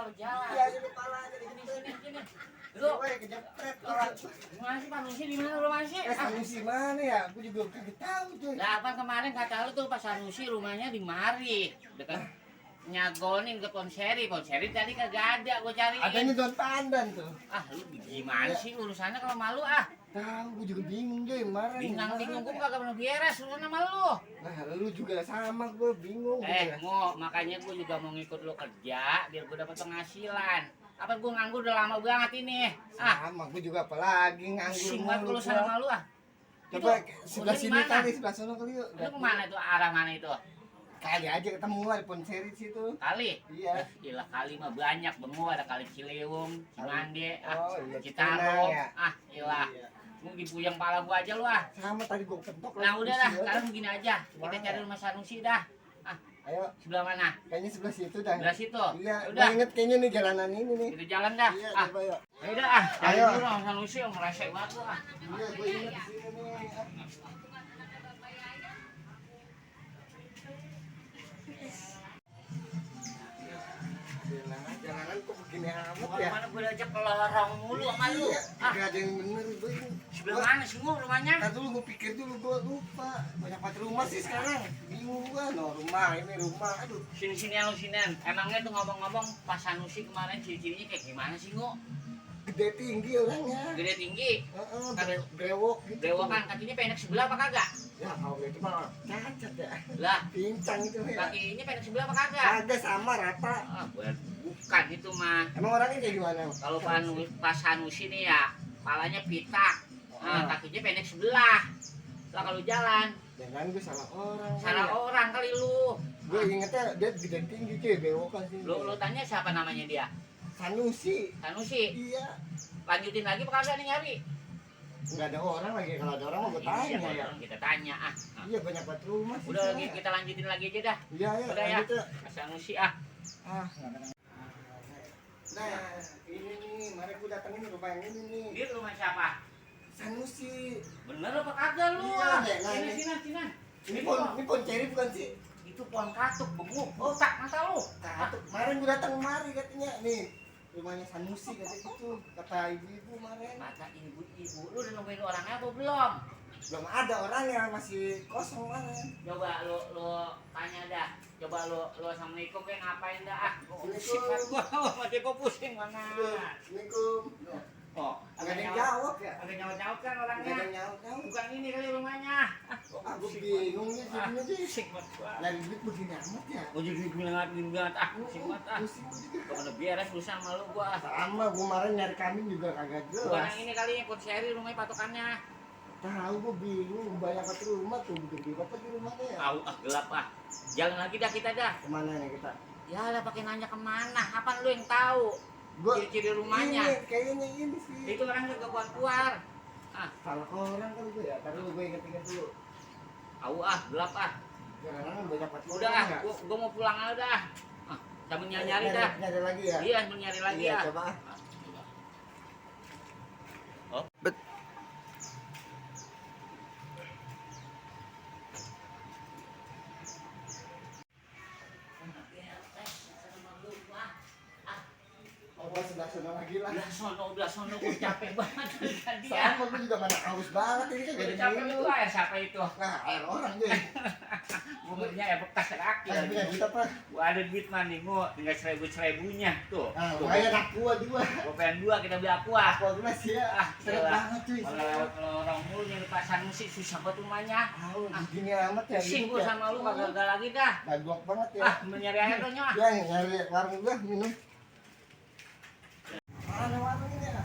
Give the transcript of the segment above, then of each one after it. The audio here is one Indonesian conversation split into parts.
kalau jalan. Iya, ini palanya Sini, digituin. sini, sini. Lu, Gue kejepret pala. gimana sih Sanusi di mana rumah sih? Sanusi mana ya? Gue juga kagak tahu tuh. Lah apa kemarin kata lu tuh Pak Sanusi rumahnya di mari, dekat nyagonin ke Ponseri tadi kagak ada, gue cariin. Adanya Don Pandan tuh. Ah, lu gimana sih urusannya kalau malu ah? Tahu, gue juga bingung Joy, kemarin. Bingung gue kagak pernah beres urusan sama lu. Nah, lu juga sama, gue bingung. Makanya gue juga mau ngikut lu kerja biar gue dapat penghasilan. Apa gue nganggur udah lama banget ini? Ah, sama, gue juga apalagi nganggur pusing banget mulu lu sana gua. sama lu ah. Coba Itu, sebelah udah di sini mana? kali, sebelah sana kali yuk. Lu kemana tuh? Arah mana itu? Kali aja ketemu di Ponseri situ. Kali? Iya. Gila kali mah banyak bengu, ada kali Ciliwung, Cimande, Oh, iya, Citarum, ya. Gila. Iya. Lu dipuyang pala gua aja lu ah. Sama tadi gue pentok. Nah udah dah, pusing sekarang begini aja. Kita Mana? cari rumah Sanusi dah. Ayo, Sebelah mana? kayaknya sebelah situ dah. Sebelah situ. Iya, Udah. gue inget kayaknya nih jalanan ini nih. Kita jalan dah. Iya, Ah, coba yuk. ayo dah ah. Cari Ayo. dulu rumah Sanusi yang meresek banget lu ah. Iya, gue inget di sini nih. Jalanan kok begini amat ya? Mana gue ajak ke lorong mulu sama lu. Iya, Ah, gak ada yang bener gue ini. sebelah mana sih gua rumahnya? Ntar dulu gue pikir dulu, gue lupa. Banyak banget rumah sih sekarang. Bingung gue, no rumah, ini rumah. Aduh, Sini-sini lu sinian. Emangnya tuh ngomong-ngomong Pak Sanusi kemarin ciri-cirinya kayak gimana sih, Ngo? gede tinggi orangnya. Gede tinggi. Brewok gitu. Brewokan kakinya pendek sebelah apa kagak? Ya kalau itu mah cacat ya. Lah, Pincang itu ya. kakinya pendek sebelah apa kagak? Ada sama rata. Bukan itu mah. Emang orangnya kayak gimana? Kalau Pak Sanusi nih ya, palanya pitak. Ah. Kakinya pendek sebelah. Lah kalau jalan, Jangan gue salah orang. salah orang kali lu. Gue ingetnya dia gede tinggi cuy, bewokan sih. Lu tanya siapa namanya dia? Sanusi. Sanusi. Iya. Lanjutin lagi apa kagak nih nyari? Enggak ada orang lagi. Kalau ada orang mau gue tanya Iya, ya. kalau kita tanya ah. Iya banyak banget rumah sih. Udah sana. lagi kita lanjutin lagi aja dah. Iya ya. Udah ya. Lanjut ya. Pak Sanusi ah. Ah. Nah, ini nih, mari gue datengin rumah yang ini nih. Ini rumah siapa? Sanusi. Bener apa kagak lu? Iya, ah? deh, nah, Sini ini. sini. Ini pohon ceri bukan sih? Itu pohon katuk benguk. Oh tak mata lu. Katuk. Kemarin gue datang kemari katanya nih. Rumahnya Sanusi kata gitu. Kata ibu-ibu kemarin. Kata ibu-ibu, lu udah nemuin orangnya apa belum? Belum ada orangnya, masih kosong kemarin. Coba lu tanya dah. Coba lu assalamualaikum kayak ngapain dah ah. Pusing Assalamualaikum. gua mati gua pusing banget. Assalamualaikum. Oh, Agak ada yang jawab ya? Ada nyaut-nyaut kan Agak ada orangnya. yang nyaut-nyaut. Bukan ini kali rumahnya. Aku bingung nih jadinya sih. Pusing banget gua. Lagi duit begini amat ya? Gua jadi bilang banget ah, pusing banget ah. Pusing gua juga. Gua udah beres urusan sama lu gua. Sama, gua kemarin nyari kambing juga kagak Bukan jelas. yang ini kali yang Ponseri rumahnya patokannya. Tahu gua bingung, banyak banget rumah tuh, gede banget di rumahnya ya. Tahu ah gelap ah. Jalan lagi dah kita dah. Kemana nih kita? Ya lah pakai nanya kemana? Apa lu yang tahu? Gua Ciri-ciri rumahnya. Ini, kayaknya ini sih. Itu orang juga keluar. Ah, Salah orang kan gua ya. Tadi gua inget-inget dulu. tahu ah, gelap ah. Jangan banyak banget Udah orang ah, ya. gua mau pulang aja dah. Ah, sambil nyari dah. Nyari lagi ya? Iya, sambil nyari lagi Iya, ya. coba. Oh. Oh, sebelah sana lagi lah. Udah sono, gua capek banget tadi Sama ya. gua juga mana haus banget ini kan Udah gede capek minum. itu air siapa itu? Nah, air orang deh. Gua belinya ya bekas kaki. Ada punya duit apa? Gua ada duit mah nih, gua tinggal 1.000-1.000-nya tuh. Ah, Tuh. lumayan aqua juga. Gua pengen dua kita beli aqua. Aqua gelas ya. Ah, Seret gila. banget cuy. Kalau lewat lorong mulu nyari Pak Sanusi susah banget rumahnya. Tahu begini amat ya. Pusing hidup gua ya. sama lu kagak lagi dah. Gagok banget ya. Ah, mau nyari air dong nyah. Ya, nyari warung gua minum. Mana warungnya?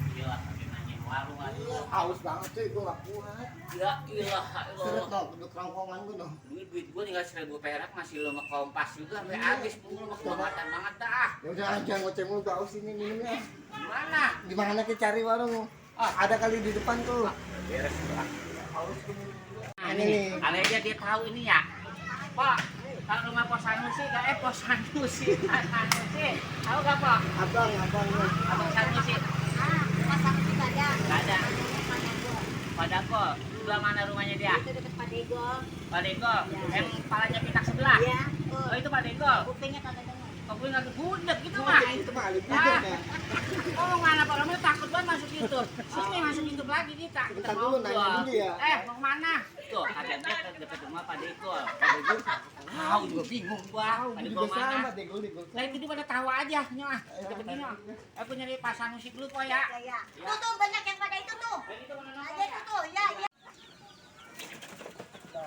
Gila, pakai nanya warung aja. Iya, haus banget cuy, gua gak kuat. Ya ilah, Seret dong, duduk rongkongan gua dong. Duit gua tinggal 1.000 perak masih lo Kompas juga sampai habis pun lo kebangetan banget dah. Ya udah jangan ngoceh mulu, gak haus ini minumnya. Gimana? Di mana kita cari warung? Ah. Ada kali di depan tuh. Beres lah. Haus gini. Nah, Ini nih. kali aja dia tahu ini ya. Pak, kalau rumah Pos Sanusi Pos Sanusi. Sanusi. Tahu gak, Pak? Abang. Abang Sanusi. Rumah Sanusi nggak ada. Nggak ada. Rumahnya gua. Padako, sebelah mana rumahnya dia? Itu dekat Pak Dego. Pak Deko, Ya. yang kepalanya pitak sebelah. Iya. Oh itu Pak Deko. Kupingnya kagak dengar. Kau nggak kebudek gitu mah. Itu mah alif budek ya. Oh mana Pak Romo takut banget masuk itu. Sini masuk itu lagi kita. Bentar dulu, nanya dulu ya. Mau kemana? Tuh ada dekat rumah Pak Dekol. Tahu juga bingung gua. Pada Juga gua mana? sama Degol. Lain itu pada tawa aja nyah. Begini. Aku nyari pasan musik dulu kok ya. Ya. Tuh banyak yang pada itu tuh. Ada itu tuh, ya.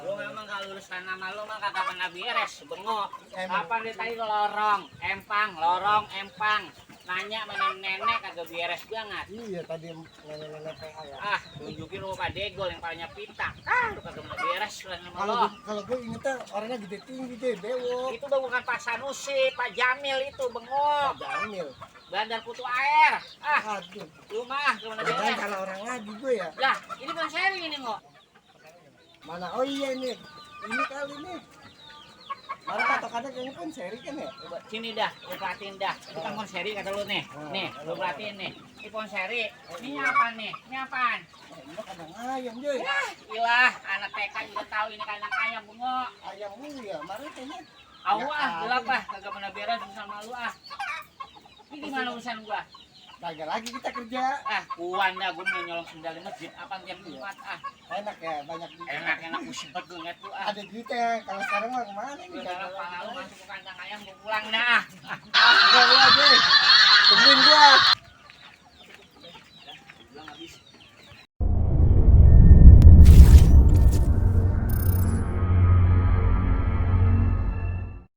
Lu memang kalau lulusan nama lu mah kagak pernah beres, bengok. Emang. Kapan dia tadi lorong, empang. Nanya sama nenek kagak beres banget. Iya tadi nenek-nenek PA ya. Ah, tunjukin lu Pak Degol yang palanya pitak. Lu kagak pernah beres lu nama Kalau lo. kalau gue ingetnya orangnya gede tinggi deh, bewok. Itu bukan Pak Sanusi, Pak Jamil itu bengok. Jamil. Bandar Kutu Air. Ah, Aduh. lu mah kagak pernah Jangan beres. kalau orang lagi gue ya. Lah, ini bukan seri ini kok. Mana? Oh iya nih. Ini kali nih. Mana patokannya kayaknya kan seri kan ya? Coba sini dah, lu perhatiin dah. Itu kan pohon seri kata lu nih. Nih, lu perhatiin nih. Ini pohon seri. Ini apa nih? Ini apaan? Ini kandang ayam, Joy. Ilah, anak TK juga tahu ini kandang ayam bengok. Ayam mulu ya. Mana kayaknya? Awas, gelap ah, kagak pernah beres sama lu ah. Ini gimana urusan gua? Kagak lagi kita kerja. Ah, kuan dah gua mau nyolong sendal di masjid. Apaan tiap Jumat ah. Enak ya, banyak duit. Enak musibet lu ngeliat tuh ah. Ada duitnya. Kalau sekarang mah kemana nih? Udah Kagak pala lu ada. masuk ke kandang ayam gua pulang dah ah.